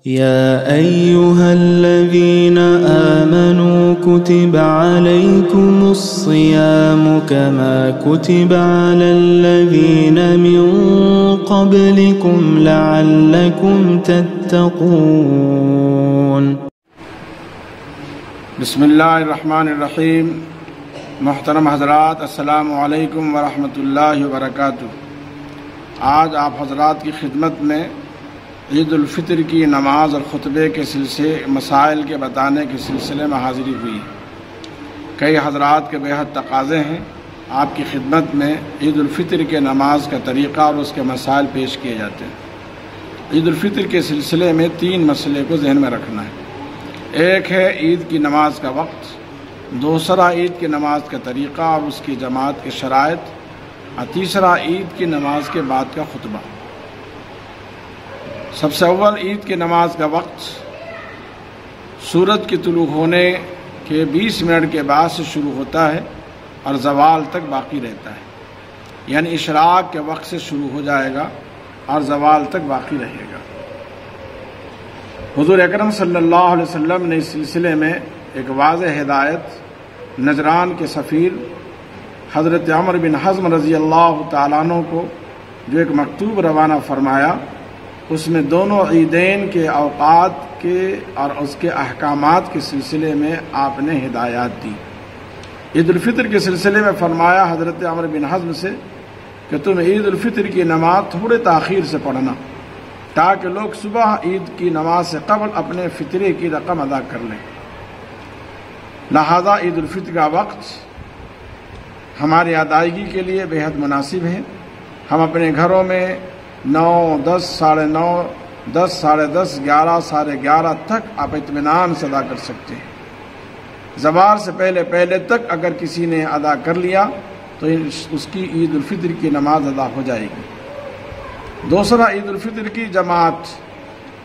يا أيها الذين آمنوا كتب عليكم الصيام كما كتب على الذين من قبلكم لعلكم تتقون. بسم اللہ الرحمن الرحیم. محترم حضرات، السلام علیکم ورحمۃ اللہ وبرکاتہ. آج آپ حضرات کی خدمت میں عید الفطر کی نماز اور خطبے کے سلسلے مسائل کے بتانے کے سلسلے میں حاضری ہوئی. کئی حضرات کے بےحد تقاضے ہیں. آپ کی خدمت میں عید الفطر کے نماز کا طریقہ اور اس کے مسائل پیش کیے جاتے ہیں. عید الفطر کے سلسلے میں 3 مسئلے کو ذہن میں رکھنا ہے. ایک ہے عید کی نماز کا وقت، دوسرا عید کی نماز کا طریقہ اور اس کی جماعت کے شرائط، اور تیسرا عید کی نماز کے بعد کا خطبہ. سب سے اول عید کی نماز کا وقت سورج کی طلوع ہونے کے 20 منٹ کے بعد سے شروع ہوتا ہے اور زوال تک باقی رہتا ہے. یعنی اشراق کے وقت سے شروع ہو جائے گا اور زوال تک باقی رہے گا. حضور اکرم صلی اللہ علیہ وسلم نے اس سلسلے میں ایک واضح ہدایت نجران کے سفیر حضرت عمر بن حزم رضی اللہ تعالیٰ عنہ کو جو ایک مکتوب روانہ فرمایا، اس میں دونوں عیدین کے اوقات کے اور اس کے احکامات کے سلسلے میں آپ نے ہدایات دی. عید الفطر کے سلسلے میں فرمایا حضرت عمر بن حزم سے کہ تم عید الفطر کی نماز تھوڑے تاخیر سے پڑھنا تاکہ لوگ صبح عید کی نماز سے قبل اپنے فطرے کی رقم ادا کر لیں. لہذا عید الفطر کا وقت ہماری ادائیگی کے لیے بہت مناسب ہے. ہم اپنے گھروں میں 9, 10, 9:30, 10, 10:30, 11, 11:30 تک آپ اطمینان سے ادا کر سکتے ہیں. زوال سے پہلے تک اگر کسی نے ادا کر لیا تو اس کی عید الفطر کی نماز ادا ہو جائے گی. دوسرا عید الفطر کی جماعت.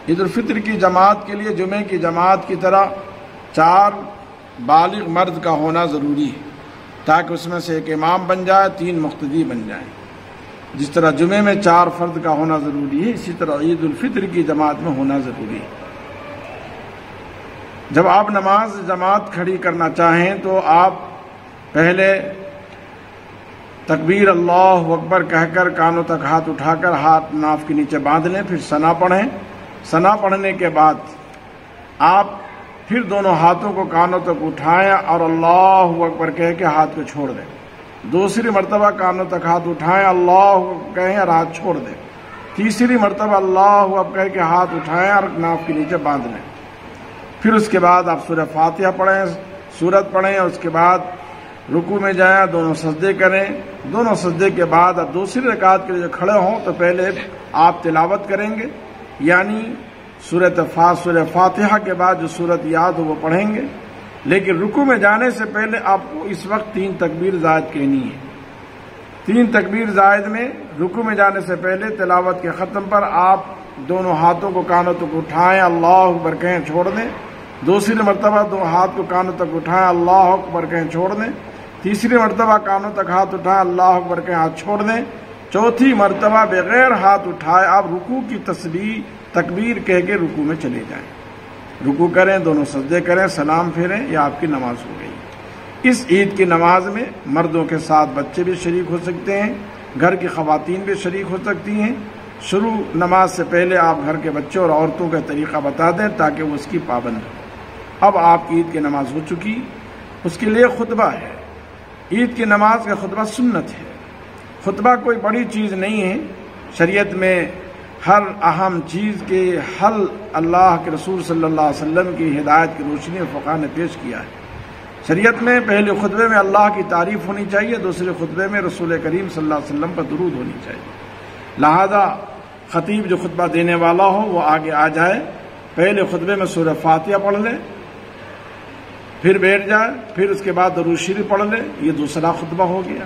عید الفطر کی جماعت کے لیے جمعے کی جماعت کی طرح 4 بالغ مرد کا ہونا ضروری ہے تاکہ اس میں سے ایک امام بن جائے، 3 مقتدی بن جائیں. جس طرح جمعے میں 4 فرد کا ہونا ضروری ہے، اسی طرح عید الفطر کی جماعت میں ہونا ضروری ہے. جب آپ نماز جماعت کھڑی کرنا چاہیں تو آپ پہلے تکبیر اللہ اکبر کہہ کر کانوں تک ہاتھ اٹھا کر ہاتھ ناف کے نیچے باندھ لیں، پھر ثنا پڑھیں. ثنا پڑھنے کے بعد آپ پھر دونوں ہاتھوں کو کانوں تک اٹھائیں اور اللہ اکبر کہہ کے ہاتھ کو چھوڑ دیں. دوسری مرتبہ کانوں تک ہاتھ اٹھائیں، اللہ کہیں اور ہاتھ چھوڑ دیں. تیسری مرتبہ اللہ اکبر کہہ کے ہاتھ اٹھائیں اور ناف کے نیچے باندھ لیں. پھر اس کے بعد آپ سورہ فاتحہ پڑھیں، سورت پڑھیں، اور اس کے بعد رکوع میں جائیں، دونوں سجدے کریں. دونوں سجدے کے بعد آپ دوسری رکعت کے لیے کھڑے ہوں تو پہلے آپ تلاوت کریں گے، یعنی سورہ فاتحہ کے بعد جو سورت یاد ہو وہ پڑھیں گے. لیکن رکوع میں جانے سے پہلے آپ کو اس وقت 3 تکبیر زائد کہنی ہے. 3 تکبیر زائد میں رکوع میں جانے سے پہلے تلاوت کے ختم پر آپ دونوں ہاتھوں کو کانوں تک اٹھائیں، اللہ اکبر کہیں، چھوڑ دیں. دوسری مرتبہ 2 ہاتھ کو کانوں تک اٹھائیں، اللہ اکبر کہیں، چھوڑ دیں. تیسری مرتبہ کانوں تک ہاتھ اٹھائیں، اللہ اکبر کہیں، ہاتھ چھوڑ دیں. چوتھی مرتبہ بغیر ہاتھ اٹھائے آپ رکوع کی تکبیر کہہ کے رکوع میں چلے جائیں. رکوع کریں، دونوں سجدے کریں، سلام پھیریں، یہ آپ کی نماز ہو گئی. اس عید کی نماز میں مردوں کے ساتھ بچے بھی شریک ہو سکتے ہیں، گھر کی خواتین بھی شریک ہو سکتی ہیں. شروع نماز سے پہلے آپ گھر کے بچوں اور عورتوں کا طریقہ بتا دیں تاکہ وہ اس کی پابند ہو. اب آپ کی عید کی نماز ہو چکی، اس کے لیے خطبہ ہے. عید کی نماز کا خطبہ سنت ہے. خطبہ کوئی بڑی چیز نہیں ہے. شریعت میں ہر اہم چیز کے حل اللہ کے رسول صلی اللہ علیہ وسلم کی ہدایت کی روشنی میں فقہاء نے پیش کیا ہے. شریعت میں پہلے خطبے میں اللہ کی تعریف ہونی چاہیے، دوسرے خطبے میں رسول کریم صلی اللہ علیہ وسلم پر درود ہونی چاہیے. لہذا خطیب جو خطبہ دینے والا ہو وہ آگے آ جائے، پہلے خطبے میں سورہ فاتحہ پڑھ لے، پھر بیٹھ جائے، پھر اس کے بعد درود شریف پڑھ لے. یہ دوسرا خطبہ ہو گیا.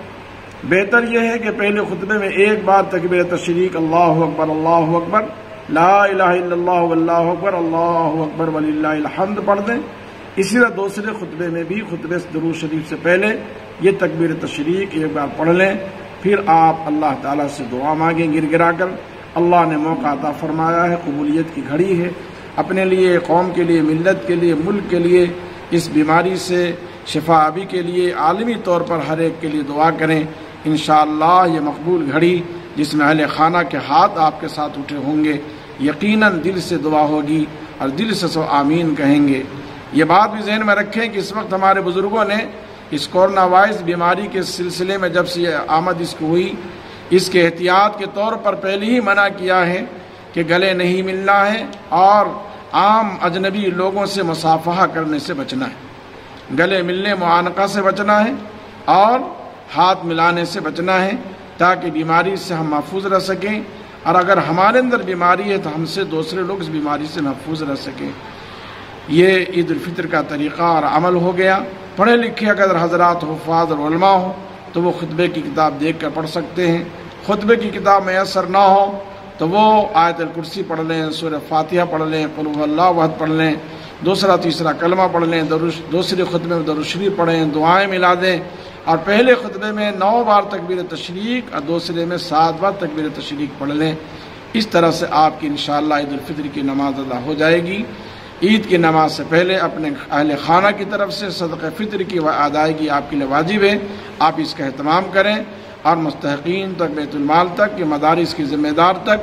بہتر یہ ہے کہ پہلے خطبے میں ایک بار تکبیر تشریق اللہ اکبر لا الہ الا اللہ واللہ اکبر اللہ اکبر وللہ الحمد پڑھ دیں. اسی طرح دوسرے خطبے میں بھی خطبے درود شریف سے پہلے یہ تکبیر تشریق ایک بار پڑھ لیں. پھر آپ اللہ تعالیٰ سے دعا مانگیں گر گرا کر. اللہ نے موقع عطا فرمایا ہے، قبولیت کی گھڑی ہے. اپنے لیے، قوم کے لیے، ملت کے لیے، ملک کے لیے، اس بیماری سے شفا یابی کے لیے عالمی طور پر ہر ایک کے لیے دعا کریں۔ انشاءاللہ یہ مقبول گھڑی جس میں اہل خانہ کے ہاتھ آپ کے ساتھ اٹھے ہوں گے، یقیناً دل سے دعا ہوگی اور دل سے سو آمین کہیں گے۔ یہ بات بھی ذہن میں رکھیں کہ اس وقت ہمارے بزرگوں نے اس کورونا وائرس بیماری کے سلسلے میں جب سے آمد اس کو ہوئی، اس کے احتیاط کے طور پر پہلے ہی منع کیا ہے کہ گلے نہیں ملنا ہے اور عام اجنبی لوگوں سے مصافحہ کرنے سے بچنا ہے، گلے ملنے معانقہ سے بچنا ہے اور ہاتھ ملانے سے بچنا ہے تاکہ بیماری سے ہم محفوظ رہ سکیں، اور اگر ہمارے اندر بیماری ہے تو ہم سے دوسرے لوگ اس بیماری سے محفوظ رہ سکیں۔ یہ عید الفطر کا طریقہ اور عمل ہو گیا۔ پڑھے لکھے اگر حضرات حفاظ اور علماء ہوں تو وہ خطبے کی کتاب دیکھ کر پڑھ سکتے ہیں، خطبے کی کتاب میسر نہ ہو تو وہ آیت الکرسی پڑھ لیں، سورہ فاتحہ پڑھ لیں، قل هو اللہ احد پڑھ لیں، دوسرا تیسرا کلمہ پڑھ لیں، دوسرے خطبے میں درود شریف پڑھیں، دعائیں ملا دیں، اور پہلے خطبے میں 9 بار تکبیر تشریق اور دوسرے میں 7 بار تکبیر تشریق پڑھ لیں۔ اس طرح سے آپ کی انشاءاللہ عید الفطر کی نماز ادا ہو جائے گی۔ عید کی نماز سے پہلے اپنے اہل خانہ کی طرف سے صدقہ فطر کی ادائیگی آپ کے لیے واجب ہے، آپ اس کا اہتمام کریں، اور مستحقین تک، بیت المال تک، کہ مدارس کی ذمہ دار تک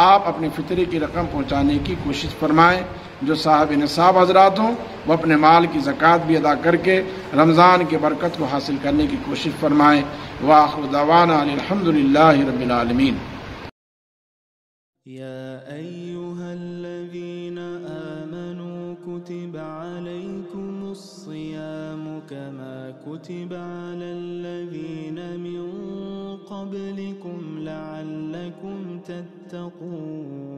آپ اپنی فطر کی رقم پہنچانے کی کوشش فرمائیں۔ جو صاحب نصاب حضرات ہوں وہ اپنے مال کی زکوٰۃ بھی ادا کر کے رمضان کی برکت کو حاصل کرنے کی کوشش فرمائیں۔ وآخر دعوانا الحمد للہ رب العالمین۔ یا ایہا الذین آمنوا کتب علیکم الصیام کما کتب علی الذین من قبلکم لعلکم تتقون۔